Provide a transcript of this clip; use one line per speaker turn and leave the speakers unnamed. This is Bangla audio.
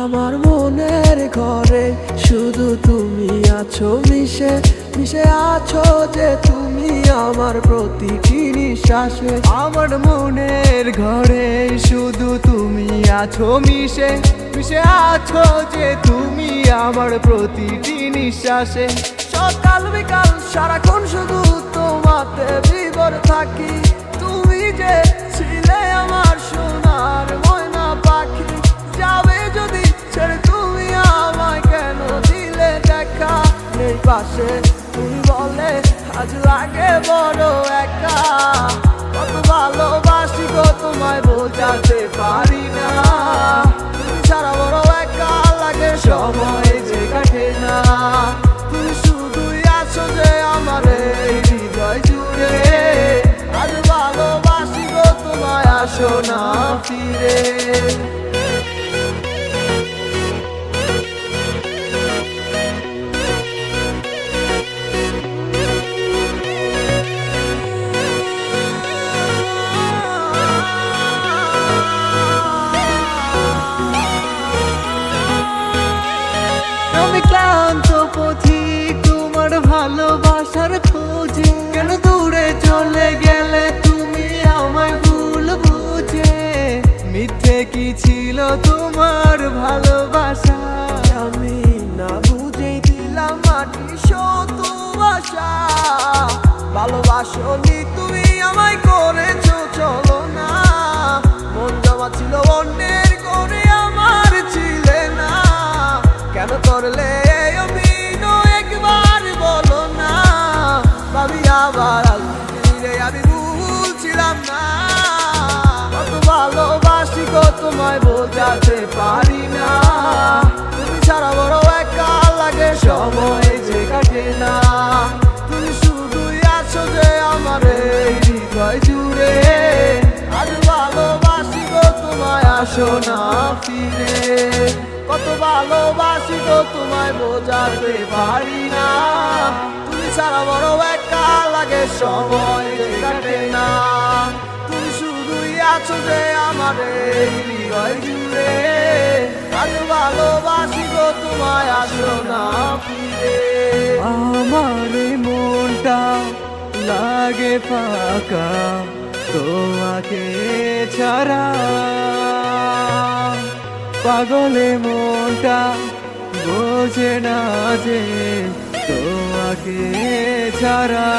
আমার মনের ঘরে শুধু তুমি আছো মিশে মিশে আছো যে তুমি আমার প্রতিটি নিঃশ্বাসে।
আমার মনের ঘরে শুধু তুমি আছো মিশে মিশে আছো যে তুমি আমার প্রতিটি নিঃশ্বাসে।
সকাল বিকাল সারাক্ষণ শুধু তোমাতে বিভোর থাকি। তুমি যে ছিলে আমার সোনার ময়না পাখি, যাবে যদি ছেড়ে তুমি আমায় কেন দিলে দেখা? নেই পাশে তুমি বলে আজ লাগে বড় একা। কত ভালোবাসি গো তোমায় বোঝাতে পারি না। তুমি ছাড়া বড় একা লাগে, সময় যে কাটে না। তুমি শুধুই আছো যে আমার এই হৃদয় জুড়ে। আজ ভালোবাসি গো তোমায়, আসো না ফিরে।
আমি ক্লান্ত পথিক তোমার ভালোবাসার খোঁজে, কেন দূরে চলে গেলে তুমি আমায় ভুল বুঝে? মিথ্যে কি ছিল তোমার ভালোবাসা?
আমি না বুঝেই দিলাম মাটি শত ভাষা। ভালোবাসনি তুমি আমায় করেছো চলো না। মন জমা ছিল অন্যের করে, আমার ছিলে না। কেন করলে এই অভিনয় একবার বলো না? ভাবি আবার ফিরে আমি ভুলছিলাম না। কত ভালোবাসি গো তোমায় বোঝাতে পারি না। তুমি ছাড়া বড় একা লাগে, সময় যে কাটে না। তুমি শুধুই আছো যে আমার এই হৃদয় জুড়ে। আজ ভালোবাসি গো তোমায়, আসো না ফিরে। কত ভালোবাসি গো তোমায় বোঝাতে পারি না। তুমি ছাড়া বড় একা লাগে, সময় যে কাটে না। তুমি শুধুই আছো যে আমার এই হৃদয় জুড়ে। আজ ভালোবাসি গো তোমায়, আসো না ফিরে।
আমার এই মনটা লাগে ফাঁকা তোমাকে ছাড়া। পাগলে মনটা বোঝে না যে তোমাকে ছাড়া।